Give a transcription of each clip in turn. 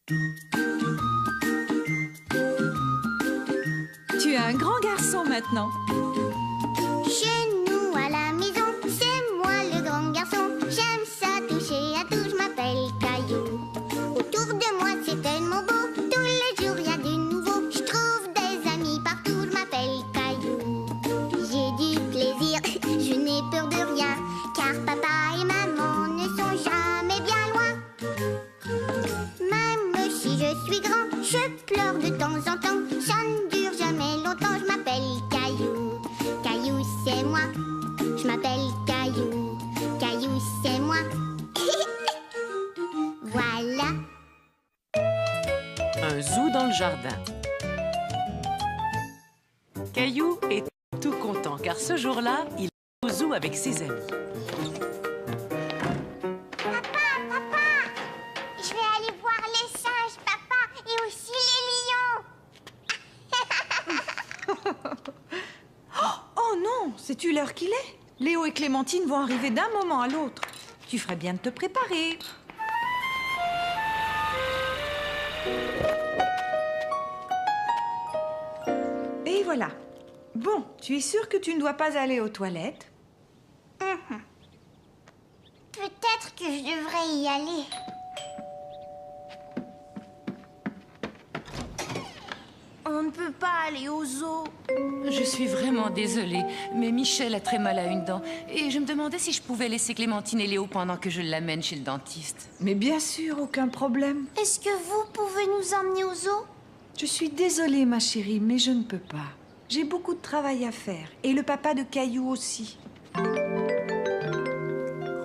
Tu es un grand garçon maintenant. Chez nous à la maison, c'est moi le grand garçon. J'aime ça toucher à tout, je m'appelle Caillou. Autour de moi c'est tellement beau, tous les jours y a du nouveau. Je trouve des amis partout, je m'appelle Caillou. J'ai du plaisir, je n'ai peur de rien, car papa et maman ne sont jamais bien loin. Même si je suis grand, je pleure de temps en temps. Ça ne dure jamais longtemps, je m'appelle Caillou. Caillou, c'est moi. Je m'appelle Caillou. Caillou, c'est moi. Voilà. Un zoo dans le jardin. Caillou est tout content car ce jour-là, il est au zoo avec ses amis. Papa, je vais aller voir les singes, papa, et aussi les lions. Oh non, sais-tu l'heure qu'il est? Léo et Clémentine vont arriver d'un moment à l'autre. Tu ferais bien de te préparer. Et voilà. Bon, tu es sûre que tu ne dois pas aller aux toilettes? Peut-être que je devrais y aller. On ne peut pas aller au zoo. Je suis vraiment désolée, mais Michel a très mal à une dent. Et je me demandais si je pouvais laisser Clémentine et Léo pendant que je l'amène chez le dentiste. Mais bien sûr, aucun problème. Est-ce que vous pouvez nous emmener au zoo? Je suis désolée, ma chérie, mais je ne peux pas. J'ai beaucoup de travail à faire. Et le papa de Caillou aussi.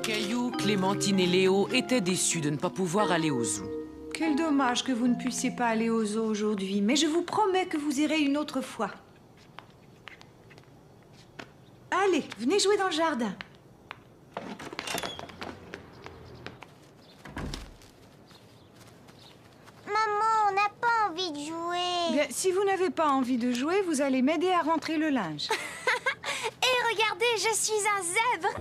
Caillou, Clémentine et Léo étaient déçus de ne pas pouvoir aller au zoo. Quel dommage que vous ne puissiez pas aller au zoo aujourd'hui, mais je vous promets que vous irez une autre fois. Allez, venez jouer dans le jardin. Maman, on n'a pas envie de jouer. Bien, si vous n'avez pas envie de jouer, vous allez m'aider à rentrer le linge. Et regardez, je suis un zèbre.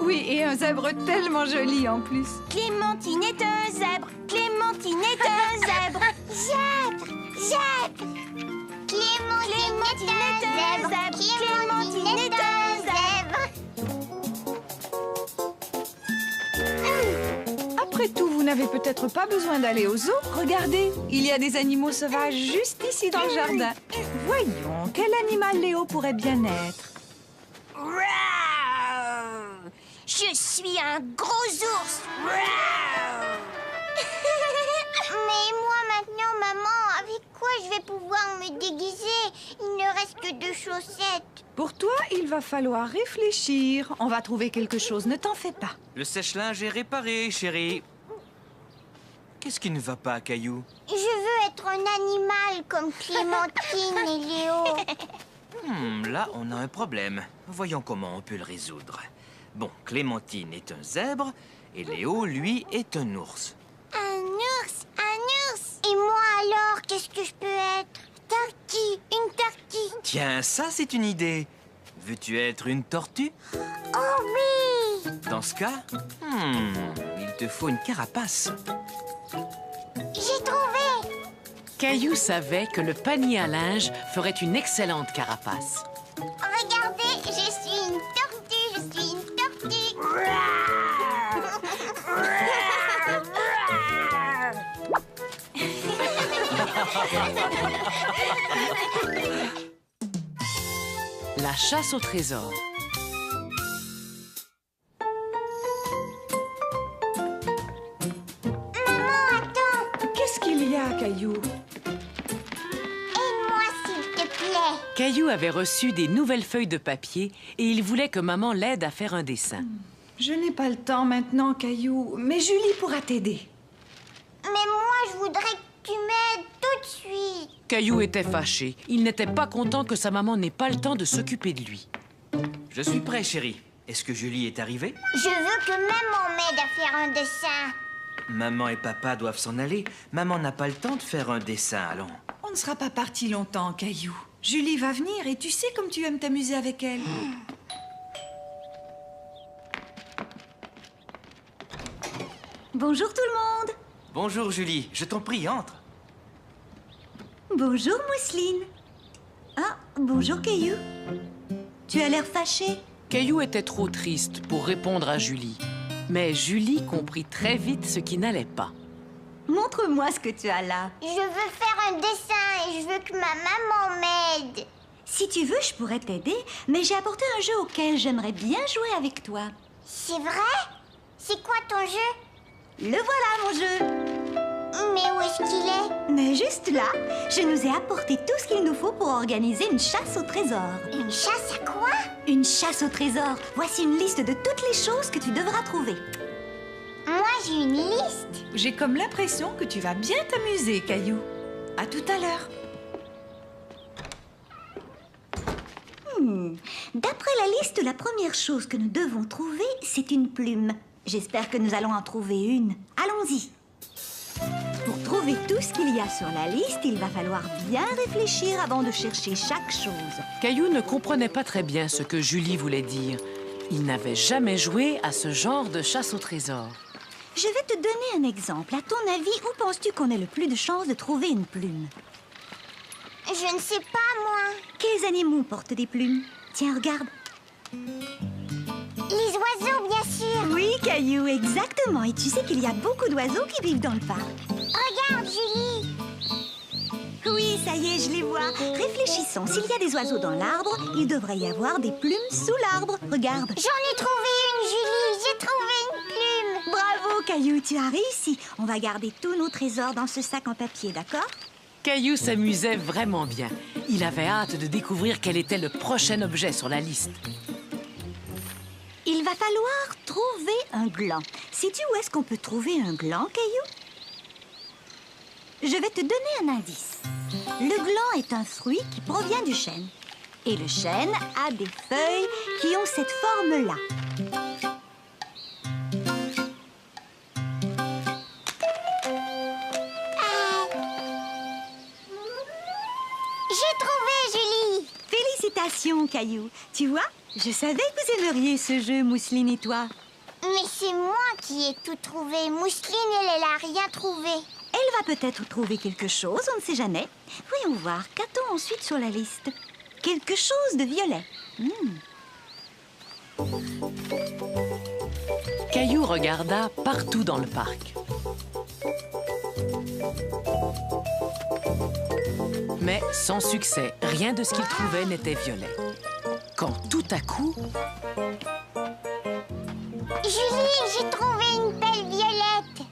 Oui, et un zèbre tellement joli en plus. Clémentine est un zèbre. Clémentine est un zèbre. Zèbre, zèbre. Clémentine est un zèbre. Clémentine est un zèbre. Après tout, vous n'avez peut-être pas besoin d'aller au zoo. Regardez, il y a des animaux sauvages juste ici dans le jardin. Voyons, quel animal Léo pourrait bien être? Je suis un gros ours. Mais moi maintenant, maman, avec quoi je vais pouvoir me déguiser? Il ne reste que 2 chaussettes. Pour toi, il va falloir réfléchir. On va trouver quelque chose, ne t'en fais pas. Le sèche-linge est réparé, chérie. Qu'est-ce qui ne va pas, Caillou? Je veux être un animal comme Clémentine et Léo. Là, on a un problème. Voyons comment on peut le résoudre. Bon, Clémentine est un zèbre et Léo, lui, est un ours. Un ours, un ours. Et moi alors, qu'est-ce que je peux être? Tortue, une tortue. Tiens, ça, c'est une idée. Veux-tu être une tortue? Oh oui. Dans ce cas, il te faut une carapace. J'ai trouvé. Caillou savait que le panier à linge ferait une excellente carapace. Regardez, je suis une tortue, je suis une tortue. La chasse au trésor. Qu'est-ce qu'il y a, Caillou? Aide-moi s'il te plaît. Caillou avait reçu des nouvelles feuilles de papier et il voulait que maman l'aide à faire un dessin. Je n'ai pas le temps maintenant, Caillou, mais Julie pourra t'aider. Mais moi, je voudrais que tu m'aides tout de suite. Caillou était fâché. Il n'était pas content que sa maman n'ait pas le temps de s'occuper de lui. Je suis prêt, chérie. Est-ce que Julie est arrivée? Je veux que maman m'aide à faire un dessin. Maman et papa doivent s'en aller. Maman n'a pas le temps de faire un dessin, allons. On ne sera pas parti longtemps, Caillou. Julie va venir et tu sais comme tu aimes t'amuser avec elle. Bonjour tout le monde. Bonjour, Julie. Je t'en prie, entre. Bonjour, Mousseline. Ah, bonjour, Caillou. Tu as l'air fâché. Caillou était trop triste pour répondre à Julie. Mais Julie comprit très vite ce qui n'allait pas. Montre-moi ce que tu as là. Je veux faire un dessin et je veux que ma maman m'aide. Si tu veux, je pourrais t'aider, mais j'ai apporté un jeu auquel j'aimerais bien jouer avec toi. C'est vrai? C'est quoi ton jeu? Le voilà, mon jeu. Mais où est-ce qu'il est? Mais juste là, je nous ai apporté tout ce qu'il nous faut pour organiser une chasse au trésor. Une chasse à quoi? Une chasse au trésor. Voici une liste de toutes les choses que tu devras trouver. Moi, j'ai une liste. J'ai comme l'impression que tu vas bien t'amuser, Caillou. À tout à l'heure. D'après la liste, la première chose que nous devons trouver, c'est une plume. J'espère que nous allons en trouver une. Allons-y. Pour trouver tout ce qu'il y a sur la liste, il va falloir bien réfléchir avant de chercher chaque chose. Caillou ne comprenait pas très bien ce que Julie voulait dire. Il n'avait jamais joué à ce genre de chasse au trésor. Je vais te donner un exemple. À ton avis, où penses-tu qu'on ait le plus de chances de trouver une plume? Je ne sais pas, moi. Quels animaux portent des plumes? Tiens, regarde. Les oiseaux, bien sûr. Oui, Caillou, exactement. Et tu sais qu'il y a beaucoup d'oiseaux qui vivent dans le parc. Regarde, Julie. Oui, ça y est, je les vois. Réfléchissons. S'il y a des oiseaux dans l'arbre, il devrait y avoir des plumes sous l'arbre. Regarde. J'en ai trouvé une, Julie. J'ai trouvé une plume. Bravo, Caillou, tu as réussi. On va garder tous nos trésors dans ce sac en papier, d'accord? Caillou s'amusait vraiment bien. Il avait hâte de découvrir quel était le prochain objet sur la liste. Il va falloir trouver un gland. Sais-tu où est-ce qu'on peut trouver un gland, Caillou? Je vais te donner un indice. Le gland est un fruit qui provient du chêne. Et le chêne a des feuilles qui ont cette forme-là. J'ai trouvé, Julie. Félicitations, Caillou. Tu vois, je savais que vous aimeriez ce jeu, Mousseline et toi. Mais c'est moi qui ai tout trouvé. Mousseline, elle a rien trouvé. Elle va peut-être trouver quelque chose, on ne sait jamais. Voyons voir, qu'a-t-on ensuite sur la liste? Quelque chose de violet. Caillou regarda partout dans le parc. Mais sans succès, rien de ce qu'il trouvait n'était violet. Quand tout à coup, Julie, j'ai trouvé une pelle violette.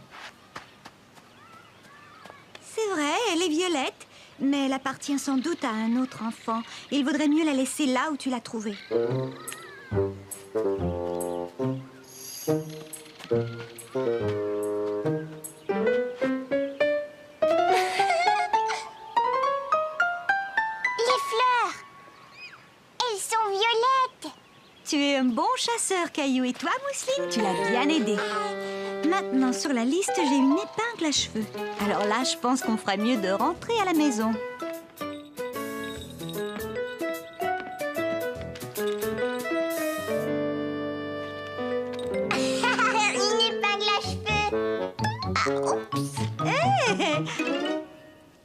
C'est vrai, elle est violette, mais elle appartient sans doute à un autre enfant. Il vaudrait mieux la laisser là où tu l'as trouvée. Les fleurs, elles sont violettes. Tu es un bon chasseur, Caillou. Et toi, Mousseline, tu l'as bien aidé. Maintenant, sur la liste, j'ai une épingle à cheveux. Alors là, je pense qu'on ferait mieux de rentrer à la maison. Une épingle à cheveux. Ah, oups.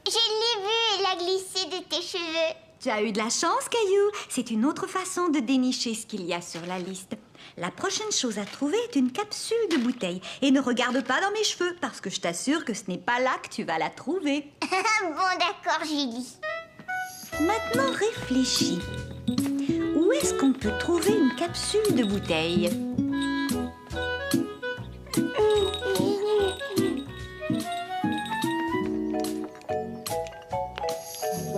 Je l'ai vue, elle a glissé de tes cheveux. Tu as eu de la chance, Caillou. C'est une autre façon de dénicher ce qu'il y a sur la liste. La prochaine chose à trouver est une capsule de bouteille. Et ne regarde pas dans mes cheveux, parce que je t'assure que ce n'est pas là que tu vas la trouver. Bon, d'accord, Julie. Maintenant, réfléchis. Où est-ce qu'on peut trouver une capsule de bouteille?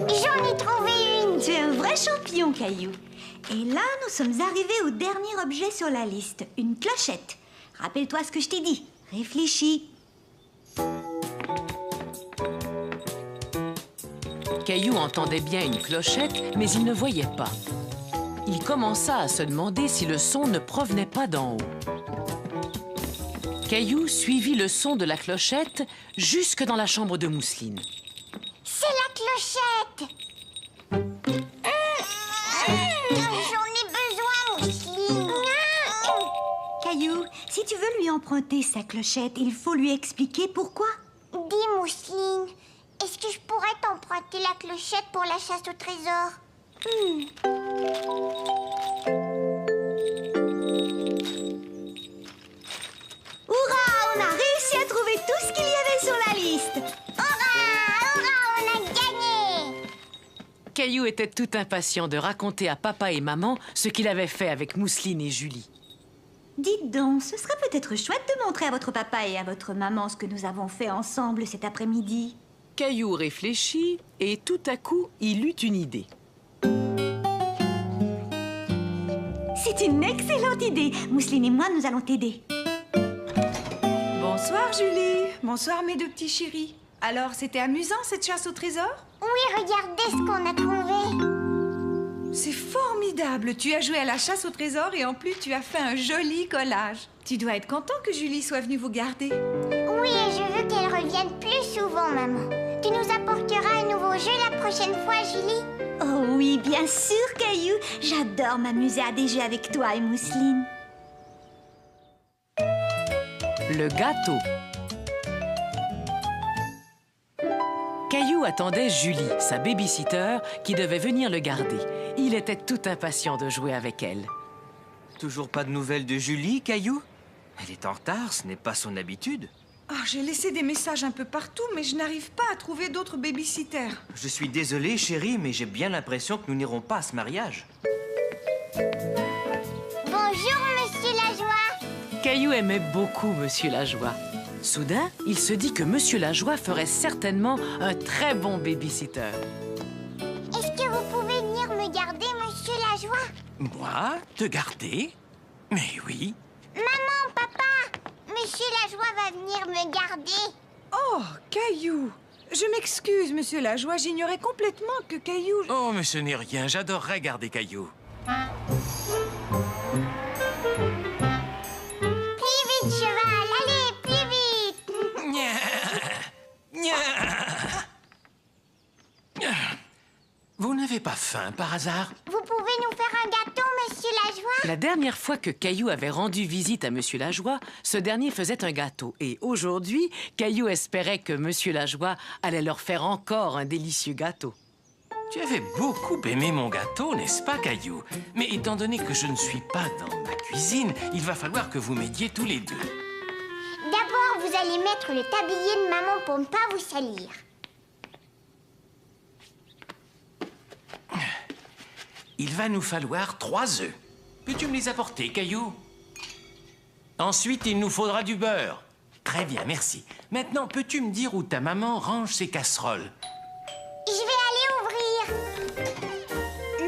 J'en ai trouvé une. Tu es un vrai champion, Caillou. Et là, nous sommes arrivés au dernier objet sur la liste, une clochette. Rappelle-toi ce que je t'ai dit. Réfléchis. Caillou entendait bien une clochette, mais il ne voyait pas. Il commença à se demander si le son ne provenait pas d'en haut. Caillou suivit le son de la clochette jusque dans la chambre de Mousseline. C'est la clochette. J'en ai besoin, Mousseline. Caillou, si tu veux lui emprunter sa clochette, il faut lui expliquer pourquoi. Mousseline. Est-ce que je pourrais t'emprunter la clochette pour la chasse au trésor? Hurrah! On a réussi à trouver tout ce qu'il y avait sur la liste. Hurrah! Hurrah! On a gagné! Caillou était tout impatient de raconter à papa et maman ce qu'il avait fait avec Mousseline et Julie. Dites donc, ce serait peut-être chouette de montrer à votre papa et à votre maman ce que nous avons fait ensemble cet après-midi. Caillou réfléchit et tout à coup, il eut une idée. C'est une excellente idée. Mousseline et moi, nous allons t'aider. Bonsoir, Julie. Bonsoir, mes deux petits chéris. Alors, c'était amusant, cette chasse au trésor? Oui, regardez ce qu'on a trouvé. C'est formidable. Tu as joué à la chasse au trésor et en plus, tu as fait un joli collage. Tu dois être content que Julie soit venue vous garder. Oui, et je veux qu'elle revienne plus souvent, maman. Tu nous apporteras un nouveau jeu la prochaine fois, Julie? Oh oui, bien sûr, Caillou. J'adore m'amuser à des jeux avec toi et Mousseline. Le gâteau. Caillou attendait Julie, sa baby-sitter, qui devait venir le garder. Il était tout impatient de jouer avec elle. Toujours pas de nouvelles de Julie, Caillou? Elle est en retard, ce n'est pas son habitude. Oh, j'ai laissé des messages un peu partout, mais je n'arrive pas à trouver d'autres baby-sitters. Je suis désolé, chérie, mais j'ai bien l'impression que nous n'irons pas à ce mariage. Bonjour, Monsieur Lajoie. Caillou aimait beaucoup Monsieur Lajoie. Soudain, il se dit que Monsieur Lajoie ferait certainement un très bon baby-sitter. Est-ce que vous pouvez venir me garder, Monsieur Lajoie? Moi? Te garder? Mais oui. Maman, papa, Monsieur Lajoie va venir me garder. Oh, Caillou. Je m'excuse, Monsieur Lajoie. J'ignorais complètement que Caillou... Oh, mais ce n'est rien. J'adorerais garder Caillou. Plus vite, cheval, allez, plus vite. Vous n'avez pas faim, par hasard? Vous pouvez nous faire un gâteau, Monsieur Lajoie? La dernière fois que Caillou avait rendu visite à Monsieur Lajoie, ce dernier faisait un gâteau. Et aujourd'hui, Caillou espérait que Monsieur Lajoie allait leur faire encore un délicieux gâteau. Tu avais beaucoup aimé mon gâteau, n'est-ce pas, Caillou? Mais étant donné que je ne suis pas dans ma cuisine, il va falloir que vous m'aidiez tous les deux. D'abord, vous allez mettre le tablier de maman pour ne pas vous salir. Il va nous falloir 3 œufs. Peux-tu me les apporter, Caillou? Ensuite, il nous faudra du beurre. Très bien, merci. Maintenant, peux-tu me dire où ta maman range ses casseroles? Je vais aller ouvrir.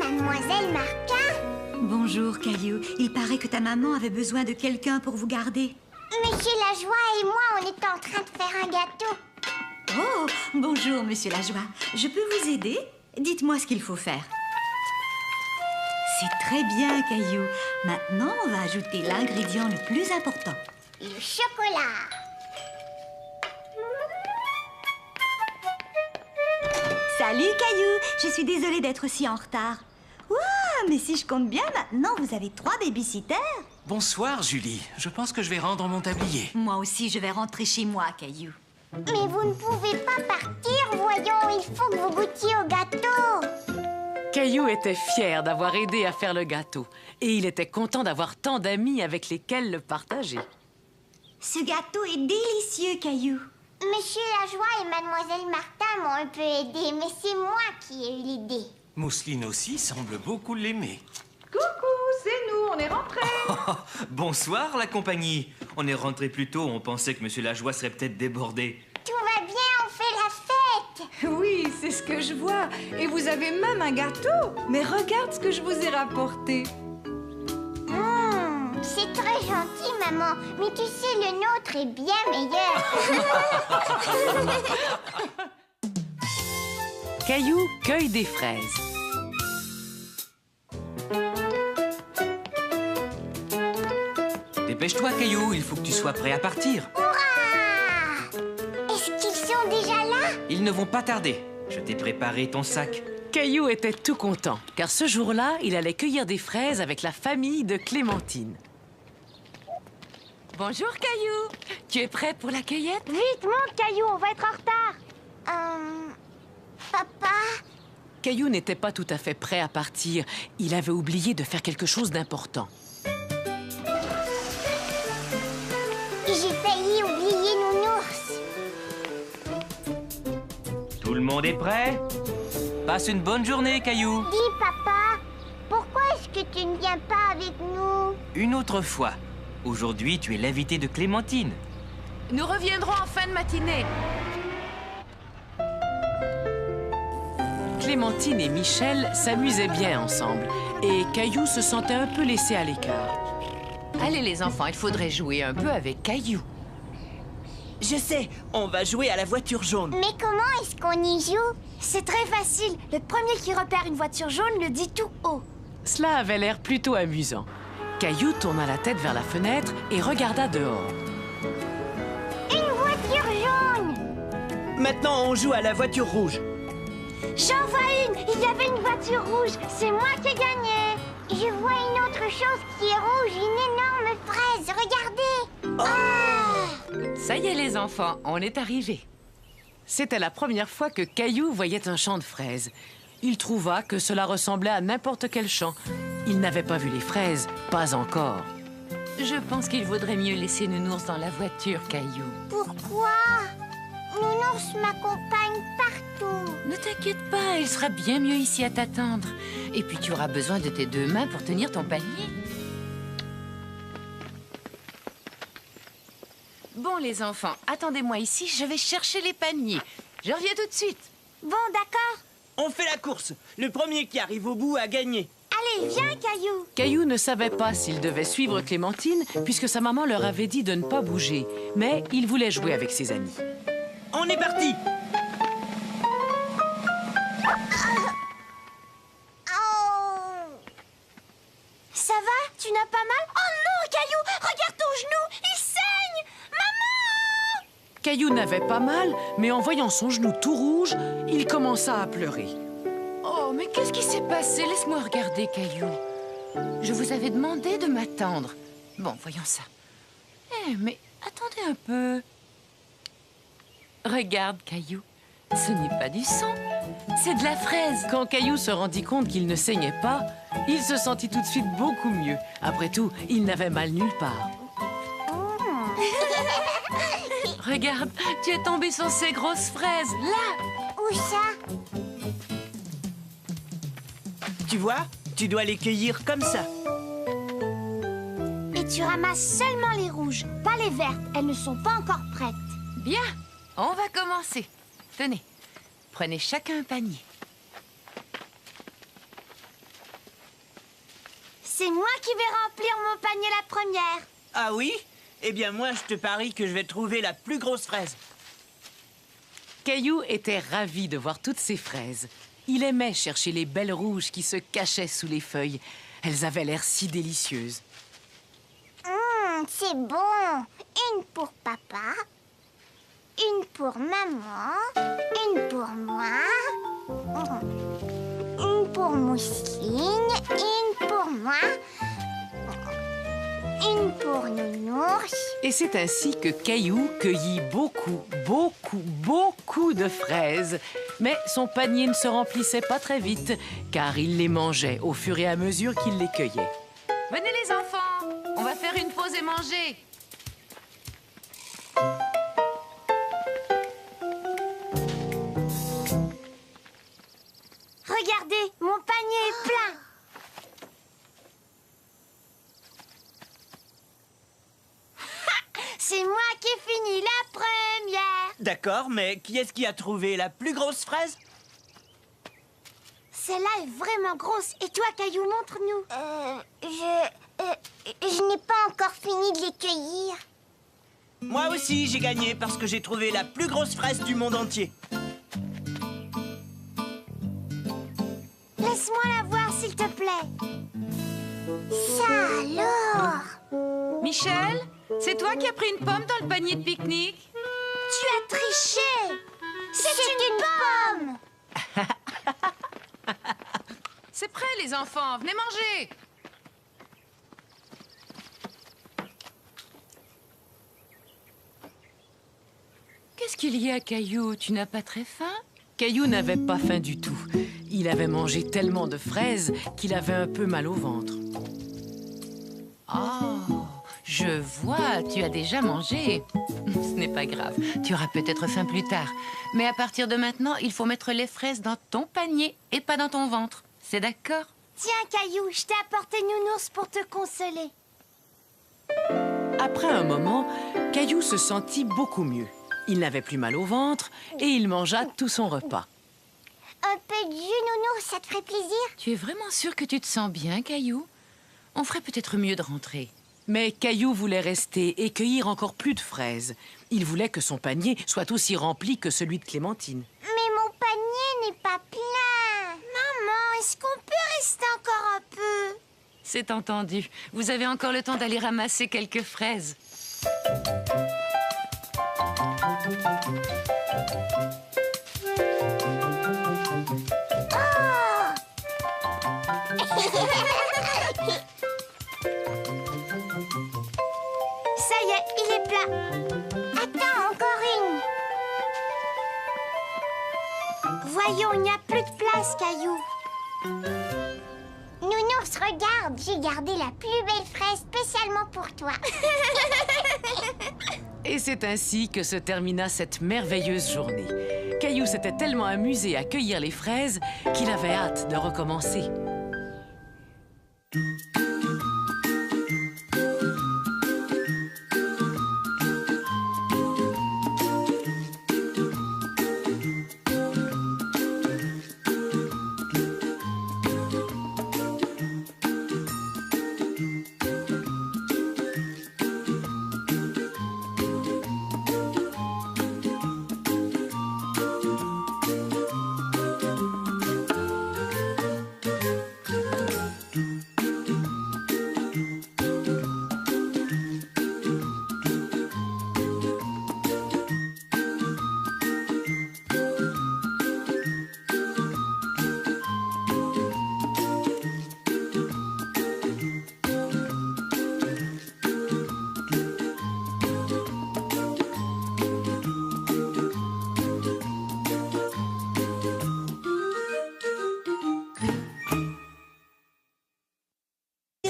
Mademoiselle Martin? Bonjour, Caillou. Il paraît que ta maman avait besoin de quelqu'un pour vous garder. Monsieur Lajoie et moi, on est en train de faire un gâteau. Oh, bonjour, Monsieur Lajoie. Je peux vous aider? Dites-moi ce qu'il faut faire. C'est très bien, Caillou. Maintenant, on va ajouter l'ingrédient le plus important. Le chocolat. Salut, Caillou. Je suis désolée d'être si en retard. Ouah, mais si je compte bien, maintenant, vous avez 3 baby-sitters. Bonsoir, Julie. Je pense que je vais rendre mon tablier. Moi aussi, je vais rentrer chez moi, Caillou. Mais vous ne pouvez pas partir, voyons. Il faut que vous goûtiez au gâteau. Caillou était fier d'avoir aidé à faire le gâteau. Et il était content d'avoir tant d'amis avec lesquels le partager. Ce gâteau est délicieux, Caillou. Monsieur Lajoie et Mademoiselle Martin m'ont un peu aidé, mais c'est moi qui ai eu l'idée. Mousseline aussi semble beaucoup l'aimer. Coucou, c'est nous, on est rentrés. Bonsoir, la compagnie. On est rentré plus tôt, on pensait que Monsieur Lajoie serait peut-être débordé. Tout va bien, on fait la fête. Oui, c'est ce que je vois. Et vous avez même un gâteau. Mais regarde ce que je vous ai rapporté. C'est très gentil, maman. Mais tu sais, le nôtre est bien meilleur. Caillou cueille des fraises. Dépêche-toi, Caillou, il faut que tu sois prêt à partir. Hurrah! Est-ce qu'ils sont déjà là? Ils ne vont pas tarder. Je t'ai préparé ton sac. Caillou était tout content, car ce jour-là, il allait cueillir des fraises avec la famille de Clémentine. Bonjour, Caillou. Tu es prêt pour la cueillette? Vite, monte, Caillou, on va être en retard. Papa? Caillou n'était pas tout à fait prêt à partir. Il avait oublié de faire quelque chose d'important. J'ai failli oublier Nounours. Tout le monde est prêt? Passe une bonne journée, Caillou. Dis, papa, pourquoi est-ce que tu ne viens pas avec nous? Une autre fois. Aujourd'hui, tu es l'invité de Clémentine. Nous reviendrons en fin de matinée. Clémentine et Michel s'amusaient bien ensemble et Caillou se sentait un peu laissé à l'écart. Allez les enfants, il faudrait jouer un peu avec Caillou. Je sais, on va jouer à la voiture jaune. Mais comment est-ce qu'on y joue? C'est très facile. Le premier qui repère une voiture jaune le dit tout haut. Cela avait l'air plutôt amusant. Caillou tourna la tête vers la fenêtre et regarda dehors. Une voiture jaune! Maintenant, on joue à la voiture rouge. J'en vois une! Il y avait une voiture rouge! C'est moi qui ai gagné! Je vois une autre chose qui est rouge, une énorme fraise! Regardez! Ça y est les enfants, on est arrivés. C'était la première fois que Caillou voyait un champ de fraises. Il trouva que cela ressemblait à n'importe quel champ. Il n'avait pas vu les fraises, pas encore. Je pense qu'il vaudrait mieux laisser Nounours dans la voiture, Caillou. Pourquoi? Nounours m'accompagne partout! Ne t'inquiète pas, il sera bien mieux ici à t'attendre. Et puis tu auras besoin de tes deux mains pour tenir ton panier. Bon les enfants, attendez-moi ici, je vais chercher les paniers. Je reviens tout de suite. Bon, d'accord. On fait la course. Le premier qui arrive au bout a gagné. Allez, viens, Caillou. Caillou ne savait pas s'il devait suivre Clémentine puisque sa maman leur avait dit de ne pas bouger. Mais il voulait jouer avec ses amis. On est parti. Ça va? Tu n'as pas mal? Oh non, Caillou! Regarde ton genou! Il saigne! Maman! Caillou n'avait pas mal, mais en voyant son genou tout rouge, il commença à pleurer. Oh, mais qu'est-ce qui s'est passé? Laisse-moi regarder, Caillou. Je vous avais demandé de m'attendre. Bon, voyons ça. Eh, mais attendez un peu. Regarde, Caillou. Ce n'est pas du sang, c'est de la fraise. Quand Caillou se rendit compte qu'il ne saignait pas, il se sentit tout de suite beaucoup mieux. Après tout, il n'avait mal nulle part. Regarde, tu es tombé sur ces grosses fraises, là. Où ça? Tu vois, tu dois les cueillir comme ça. Et tu ramasses seulement les rouges, pas les vertes. Elles ne sont pas encore prêtes. Bien, on va commencer. Tenez, prenez chacun un panier. C'est moi qui vais remplir mon panier la première. Ah oui? Eh bien, moi, je te parie que je vais trouver la plus grosse fraise. Caillou était ravi de voir toutes ces fraises. Il aimait chercher les belles rouges qui se cachaient sous les feuilles. Elles avaient l'air si délicieuses. C'est bon! Une pour papa, une pour maman, une pour moi, une pour Mousseline, une pour moi, une pour Nounours. Et c'est ainsi que Caillou cueillit beaucoup de fraises. Mais son panier ne se remplissait pas très vite, car il les mangeait au fur et à mesure qu'il les cueillait. Venez les enfants, on va faire une pause et manger. Regardez, mon panier est plein. C'est moi qui ai fini la première. D'accord, mais qui est-ce qui a trouvé la plus grosse fraise? Celle-là est vraiment grosse. Et toi, Caillou, montre-nous. Je n'ai pas encore fini de les cueillir. Moi aussi, j'ai gagné parce que j'ai trouvé la plus grosse fraise du monde entier. Laisse-moi la voir, s'il te plaît. Ça alors! Michel, c'est toi qui as pris une pomme dans le panier de pique-nique? Tu as triché. C'est une pomme. C'est prêt, les enfants, venez manger. Qu'est-ce qu'il y a, Caillou? Tu n'as pas très faim? Caillou n'avait pas faim du tout. Il avait mangé tellement de fraises qu'il avait un peu mal au ventre. Oh, je vois, tu as déjà mangé. Ce n'est pas grave, tu auras peut-être faim plus tard. Mais à partir de maintenant, il faut mettre les fraises dans ton panier et pas dans ton ventre. C'est d'accord? Tiens, Caillou, je t'ai apporté Nounours pour te consoler. Après un moment, Caillou se sentit beaucoup mieux. Il n'avait plus mal au ventre et il mangea tout son repas. Un peu de jus, Nounours, ça te ferait plaisir? Tu es vraiment sûr que tu te sens bien, Caillou? On ferait peut-être mieux de rentrer. Mais Caillou voulait rester et cueillir encore plus de fraises. Il voulait que son panier soit aussi rempli que celui de Clémentine. Mais mon panier n'est pas plein. Maman, est-ce qu'on peut rester encore un peu? C'est entendu. Vous avez encore le temps d'aller ramasser quelques fraises. Ça y est, il est plat. Attends, encore une. Voyons, il n'y a plus de place, Caillou. Nounours, regarde, j'ai gardé la plus belle fraise spécialement pour toi. Et c'est ainsi que se termina cette merveilleuse journée. Caillou s'était tellement amusé à cueillir les fraises qu'il avait hâte de recommencer.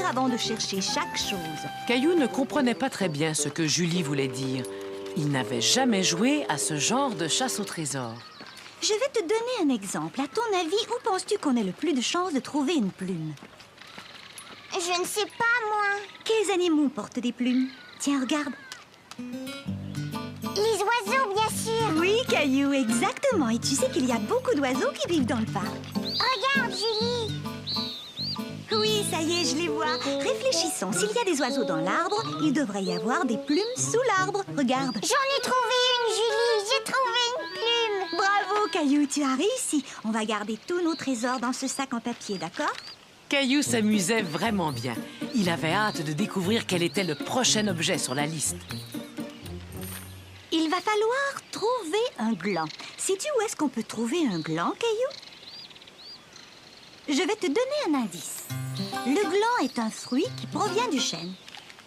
Avant de chercher chaque chose. Caillou ne comprenait pas très bien ce que Julie voulait dire. Il n'avait jamais joué à ce genre de chasse au trésor. Je vais te donner un exemple. À ton avis, où penses-tu qu'on ait le plus de chances de trouver une plume? Je ne sais pas, moi. Quels animaux portent des plumes? Tiens, regarde. Les oiseaux, bien sûr. Oui, Caillou, exactement. Et tu sais qu'il y a beaucoup d'oiseaux qui vivent dans le parc. Regarde, Julie. Oui, ça y est, je les vois. Réfléchissons. S'il y a des oiseaux dans l'arbre, il devrait y avoir des plumes sous l'arbre. Regarde. J'en ai trouvé une, Julie. J'ai trouvé une plume. Bravo, Caillou, tu as réussi. On va garder tous nos trésors dans ce sac en papier, d'accord? Caillou s'amusait vraiment bien. Il avait hâte de découvrir quel était le prochain objet sur la liste. Il va falloir trouver un gland. Sais-tu où est-ce qu'on peut trouver un gland, Caillou? Je vais te donner un indice. Le gland est un fruit qui provient du chêne.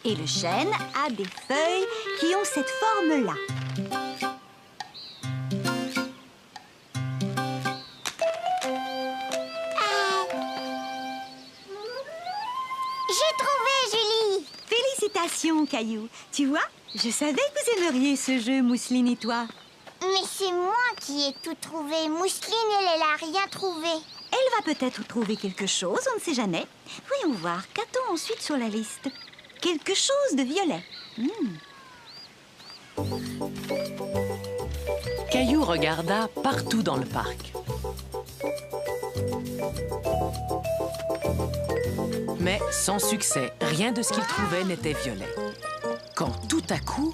Et le chêne a des feuilles qui ont cette forme-là. J'ai trouvé, Julie. Félicitations, Caillou. Tu vois, je savais que vous aimeriez ce jeu, Mousseline et toi. Mais c'est moi qui ai tout trouvé. Mousseline, elle a rien trouvé. Elle va peut-être trouver quelque chose, on ne sait jamais. Voyons voir, qu'a-t-on ensuite sur la liste? Quelque chose de violet. Caillou regarda partout dans le parc. Mais sans succès, rien de ce qu'il trouvait n'était violet. Quand tout à coup...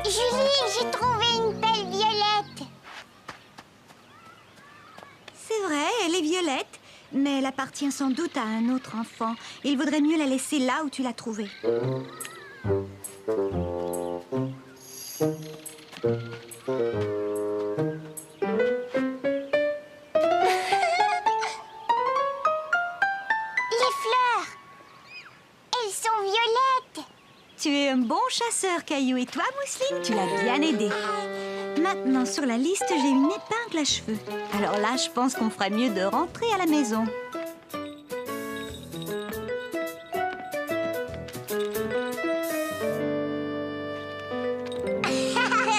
Julie, j'ai trouvé une belle violette. C'est vrai, elle est violette, mais elle appartient sans doute à un autre enfant. Il vaudrait mieux la laisser là où tu l'as trouvée. Les fleurs, elles sont violettes. Tu es un bon chasseur, Caillou. Et toi, Mousseline, tu l'as bien aidé. Maintenant, sur la liste, j'ai une épingle à cheveux. Alors là, je pense qu'on ferait mieux de rentrer à la maison.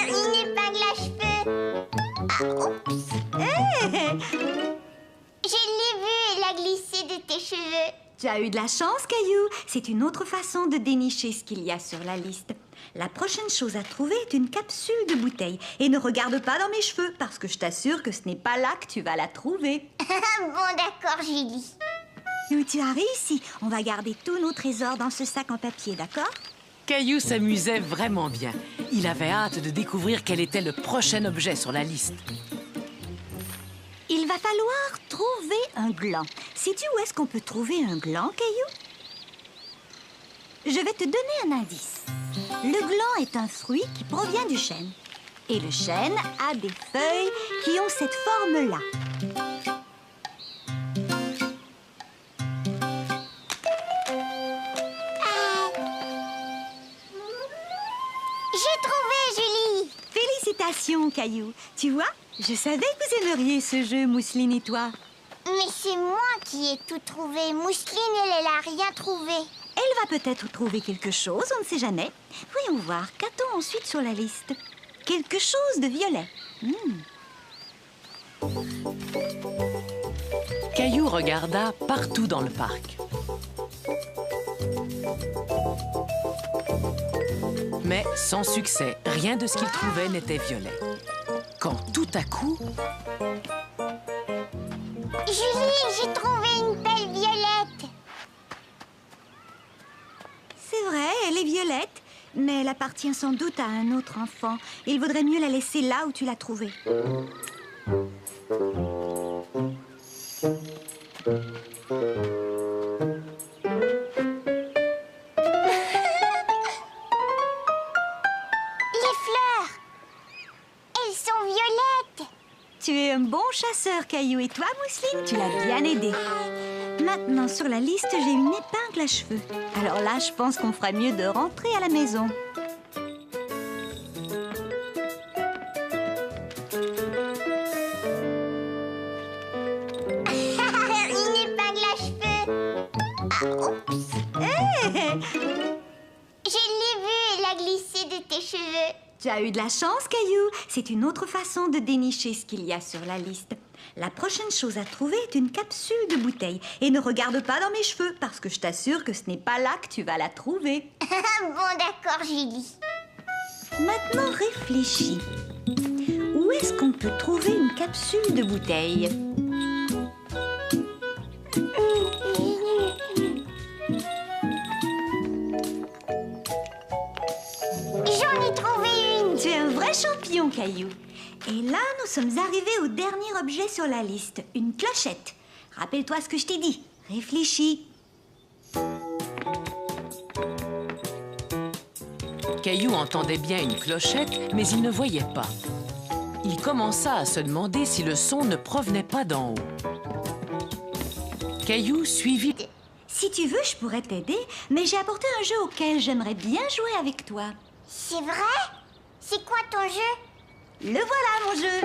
Une épingle à cheveux. Ah, oups. Je l'ai vue, elle a glissé de tes cheveux. Tu as eu de la chance, Caillou. C'est une autre façon de dénicher ce qu'il y a sur la liste. La prochaine chose à trouver est une capsule de bouteille. Et ne regarde pas dans mes cheveux, parce que je t'assure que ce n'est pas là que tu vas la trouver. Bon, d'accord, Julie. Caillou, tu as réussi. On va garder tous nos trésors dans ce sac en papier, d'accord? Caillou s'amusait vraiment bien. Il avait hâte de découvrir quel était le prochain objet sur la liste. Il va falloir trouver un gland. Sais-tu où est-ce qu'on peut trouver un gland, Caillou? Je vais te donner un indice. Le gland est un fruit qui provient du chêne. Et le chêne a des feuilles qui ont cette forme-là. J'ai trouvé, Julie. Félicitations, Caillou. Tu vois, je savais que vous aimeriez ce jeu, Mousseline et toi. Mais c'est moi qui ai tout trouvé. Mousseline, elle a rien trouvé. Elle va peut-être trouver quelque chose, on ne sait jamais. Voyons voir, qu'a-t-on ensuite sur la liste? Quelque chose de violet. Caillou regarda partout dans le parc. Mais sans succès, rien de ce qu'il trouvait n'était violet. Quand tout à coup... Julie, j'ai trouvé une pelle violette. C'est vrai, elle est violette, mais elle appartient sans doute à un autre enfant. Il vaudrait mieux la laisser là où tu l'as trouvée. Tu es un bon chasseur, Caillou. Et toi, Mousseline, tu l'as bien aidé. Maintenant, sur la liste, j'ai une épingle à cheveux. Alors là, je pense qu'on ferait mieux de rentrer à la maison. Une épingle à cheveux. Ah, oups. Je l'ai vue, elle a glissé de tes cheveux. Tu as eu de la chance, Caillou. C'est une autre façon de dénicher ce qu'il y a sur la liste. La prochaine chose à trouver est une capsule de bouteille. Et ne regarde pas dans mes cheveux, parce que je t'assure que ce n'est pas là que tu vas la trouver. Bon, d'accord, Julie. Maintenant, réfléchis. Où est-ce qu'on peut trouver une capsule de bouteille? J'en ai trouvé une. Tu es un vrai champion, Caillou. Et là, nous sommes arrivés au dernier objet sur la liste, une clochette. Rappelle-toi ce que je t'ai dit. Réfléchis. Caillou entendait bien une clochette, mais il ne voyait pas. Il commença à se demander si le son ne provenait pas d'en haut. Caillou suivit... Si tu veux, je pourrais t'aider, mais j'ai apporté un jeu auquel j'aimerais bien jouer avec toi. C'est vrai? C'est quoi ton jeu? Le voilà, mon jeu.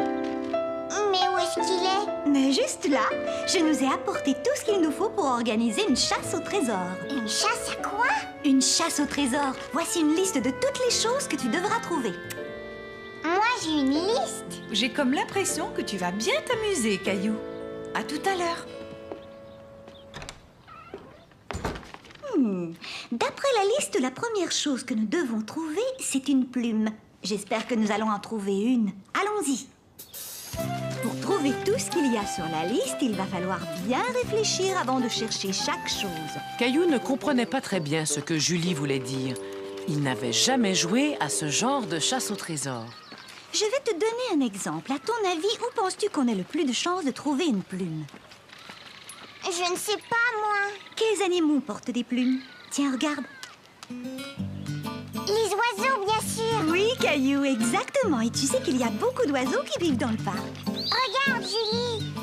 Mais où est-ce qu'il est? Mais juste là, je nous ai apporté tout ce qu'il nous faut pour organiser une chasse au trésor. Une chasse à quoi? Une chasse au trésor. Voici une liste de toutes les choses que tu devras trouver. Moi, j'ai une liste. J'ai comme l'impression que tu vas bien t'amuser, Caillou. À tout à l'heure. D'après la liste, la première chose que nous devons trouver, c'est une plume. J'espère que nous allons en trouver une. Allons-y. Pour trouver tout ce qu'il y a sur la liste, il va falloir bien réfléchir avant de chercher chaque chose. Caillou ne comprenait pas très bien ce que Julie voulait dire. Il n'avait jamais joué à ce genre de chasse au trésor. Je vais te donner un exemple. À ton avis, où penses-tu qu'on ait le plus de chances de trouver une plume? Je ne sais pas, moi. Quels animaux portent des plumes? Tiens, regarde. Les oiseaux, bien sûr. Oui, Caillou, exactement. Et tu sais qu'il y a beaucoup d'oiseaux qui vivent dans le parc. Regarde, Julie.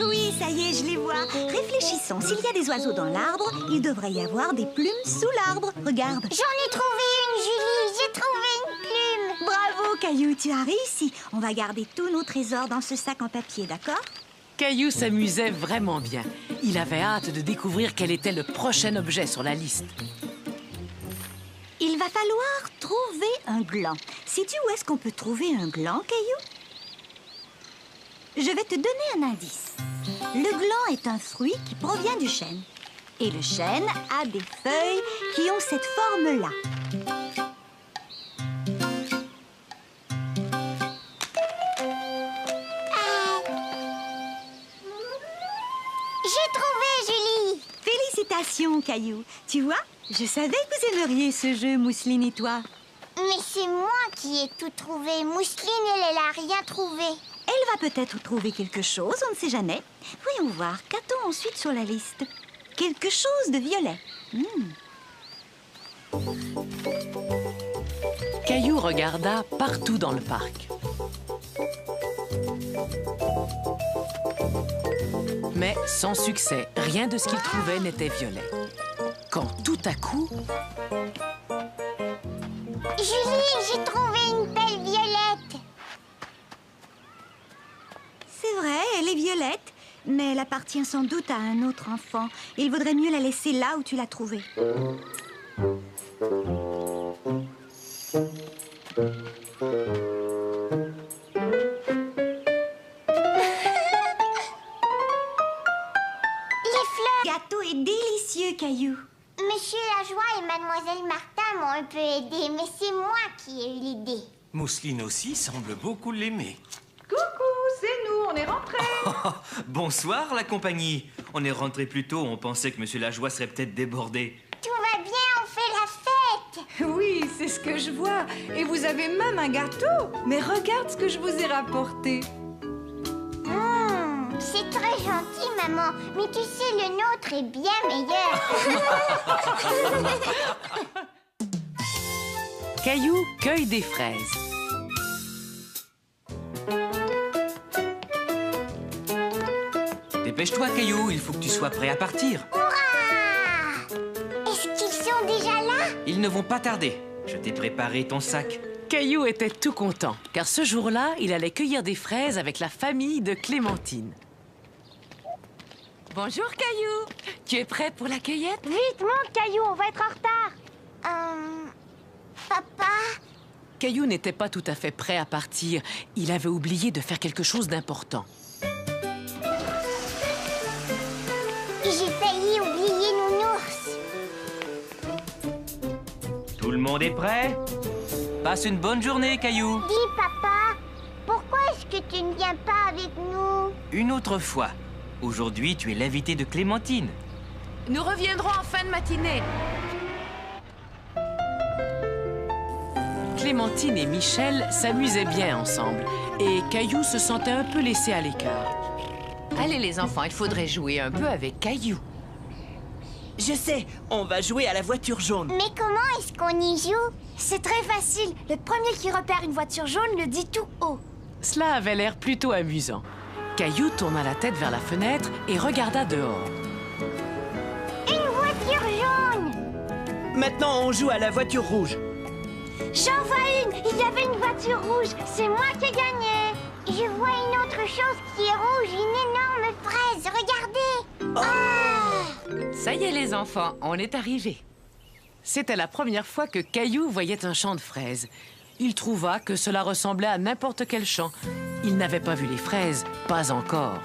Oui, ça y est, je les vois. Réfléchissons. S'il y a des oiseaux dans l'arbre, il devrait y avoir des plumes sous l'arbre. Regarde. J'en ai trouvé Caillou, tu as réussi. On va garder tous nos trésors dans ce sac en papier, d'accord? Caillou s'amusait vraiment bien. Il avait hâte de découvrir quel était le prochain objet sur la liste. Il va falloir trouver un gland. Sais-tu où est-ce qu'on peut trouver un gland, Caillou? Je vais te donner un indice. Le gland est un fruit qui provient du chêne. Et le chêne a des feuilles qui ont cette forme-là. J'ai trouvé, Julie. Félicitations, Caillou. Tu vois, je savais que vous aimeriez ce jeu, Mousseline et toi. Mais c'est moi qui ai tout trouvé. Mousseline, elle a rien trouvé. Elle va peut-être trouver quelque chose, on ne sait jamais. Voyons voir, qu'a-t-on ensuite sur la liste? Quelque chose de violet. Caillou regarda partout dans le parc. Mais sans succès, rien de ce qu'il trouvait n'était violet. Quand tout à coup... Julie, j'ai trouvé une pelle violette. C'est vrai, elle est violette, mais elle appartient sans doute à un autre enfant. Il vaudrait mieux la laisser là où tu l'as trouvée. Gâteau est délicieux, Caillou. Monsieur Lajoie et Mademoiselle Martin m'ont un peu aidé, mais c'est moi qui ai eu l'idée. Mousseline aussi semble beaucoup l'aimer. Coucou, c'est nous, on est rentrés. Bonsoir, la compagnie. On est rentré plus tôt, on pensait que Monsieur Lajoie serait peut-être débordé. Tout va bien, on fait la fête. Oui, c'est ce que je vois. Et vous avez même un gâteau. Mais regarde ce que je vous ai rapporté. C'est très gentil, maman. Mais tu sais, le nôtre est bien meilleur. Caillou cueille des fraises. Dépêche-toi, Caillou, il faut que tu sois prêt à partir. Hurrah! Est-ce qu'ils sont déjà là? Ils ne vont pas tarder. Je t'ai préparé ton sac. Caillou était tout content, car ce jour-là, il allait cueillir des fraises avec la famille de Clémentine. Bonjour, Caillou. Tu es prêt pour la cueillette? Vite, monte, Caillou, on va être en retard. Papa? Caillou n'était pas tout à fait prêt à partir. Il avait oublié de faire quelque chose d'important. J'ai failli oublier Nounours. Tout le monde est prêt? Passe une bonne journée, Caillou. Dis, papa, pourquoi est-ce que tu ne viens pas avec nous? Une autre fois. Aujourd'hui, tu es l'invité de Clémentine. Nous reviendrons en fin de matinée. Clémentine et Michel s'amusaient bien ensemble. Et Caillou se sentait un peu laissé à l'écart. Allez, les enfants, il faudrait jouer un peu avec Caillou. Je sais, on va jouer à la voiture jaune. Mais comment est-ce qu'on y joue? C'est très facile. Le premier qui repère une voiture jaune le dit tout haut. Cela avait l'air plutôt amusant. Caillou tourna la tête vers la fenêtre et regarda dehors. Une voiture jaune! Maintenant, on joue à la voiture rouge. J'en vois une. Il y avait une voiture rouge. C'est moi qui ai gagné. Je vois une autre chose qui est rouge, une énorme fraise. Regardez! Ça y est, les enfants, on est arrivés. C'était la première fois que Caillou voyait un champ de fraises. Il trouva que cela ressemblait à n'importe quel champ. Il n'avait pas vu les fraises, pas encore.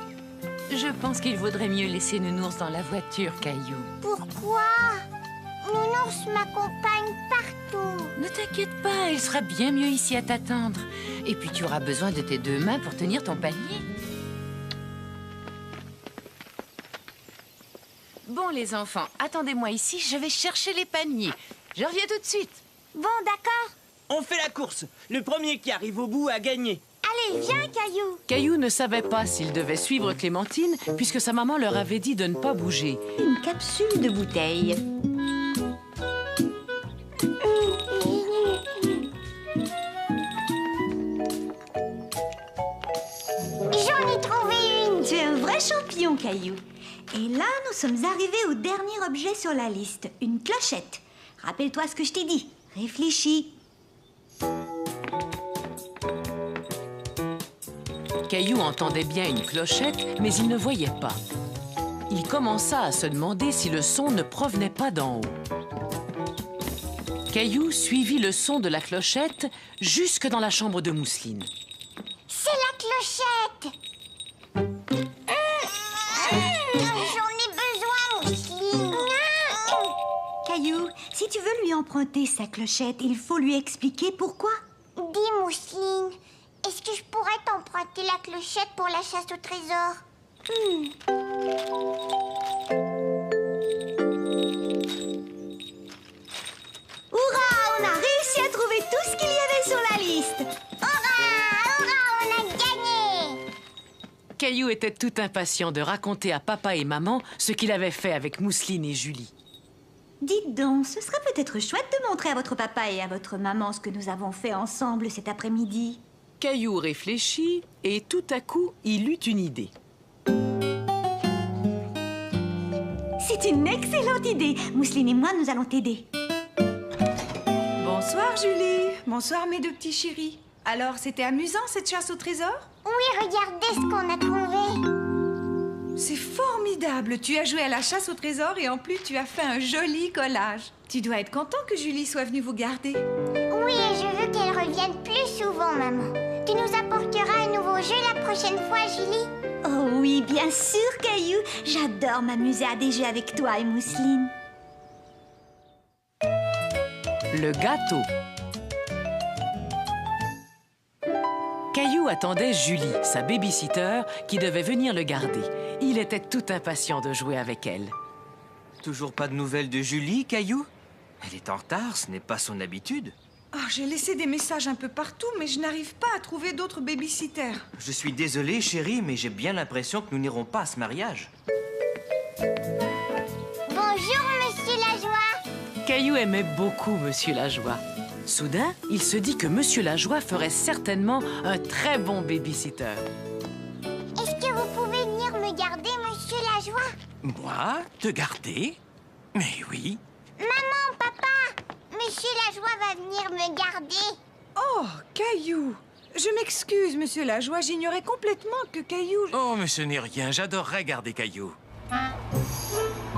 Je pense qu'il vaudrait mieux laisser Nounours dans la voiture, Caillou. Pourquoi? Nounours m'accompagne partout. Ne t'inquiète pas, il sera bien mieux ici à t'attendre. Et puis tu auras besoin de tes deux mains pour tenir ton panier. Bon, les enfants, attendez-moi ici, je vais chercher les paniers. Je reviens tout de suite. Bon, d'accord. On fait la course. Le premier qui arrive au bout a gagné. Allez, viens, Caillou. Caillou ne savait pas s'il devait suivre Clémentine, puisque sa maman leur avait dit de ne pas bouger. Une capsule de bouteille. J'en ai trouvé une. Tu es un vrai champion, Caillou. Et là, nous sommes arrivés au dernier objet sur la liste, une clochette. Rappelle-toi ce que je t'ai dit. Réfléchis. Caillou entendait bien une clochette, mais il ne voyait pas. Il commença à se demander si le son ne provenait pas d'en haut. Caillou suivit le son de la clochette jusque dans la chambre de Mousseline. C'est la clochette. J'en ai besoin, Mousseline. Caillou, si tu veux lui emprunter sa clochette, il faut lui expliquer pourquoi. Dis, Mousseline, est-ce que je pourrais t'emprunter la clochette pour la chasse au trésor? Hurrah, on a réussi à trouver tout ce qu'il y avait sur la liste. Hurrah, on a gagné! Caillou était tout impatient de raconter à papa et maman ce qu'il avait fait avec Mousseline et Julie. Dites donc, ce serait peut-être chouette de montrer à votre papa et à votre maman ce que nous avons fait ensemble cet après-midi. Caillou réfléchit et tout à coup, il eut une idée. C'est une excellente idée. Mousseline et moi, nous allons t'aider. Bonsoir, Julie. Bonsoir, mes deux petits chéris. Alors, c'était amusant, cette chasse au trésor? Oui, regardez ce qu'on a trouvé. C'est formidable. Tu as joué à la chasse au trésor et en plus, tu as fait un joli collage. Tu dois être content que Julie soit venue vous garder. Oui, et je veux qu'elle revienne plus souvent, maman. Tu nous apporteras un nouveau jeu la prochaine fois, Julie? Oh oui, bien sûr, Caillou. J'adore m'amuser à des jeux avec toi et Mousseline. Le gâteau. Caillou attendait Julie, sa baby-sitter, qui devait venir le garder. Il était tout impatient de jouer avec elle. Toujours pas de nouvelles de Julie, Caillou? Elle est en retard, ce n'est pas son habitude. Oh, j'ai laissé des messages un peu partout, mais je n'arrive pas à trouver d'autres baby-sitters. Je suis désolé, chérie, mais j'ai bien l'impression que nous n'irons pas à ce mariage. Bonjour, Monsieur Lajoie. Caillou aimait beaucoup Monsieur Lajoie. Soudain, il se dit que Monsieur Lajoie ferait certainement un très bon baby-sitter. Est-ce que vous pouvez venir me garder, Monsieur Lajoie? Moi? Te garder? Mais oui. Maman, papa, Monsieur Lajoie va venir me garder. Oh, Caillou. Je m'excuse, Monsieur Lajoie. J'ignorais complètement que Caillou... Oh, mais ce n'est rien. J'adorerais garder Caillou.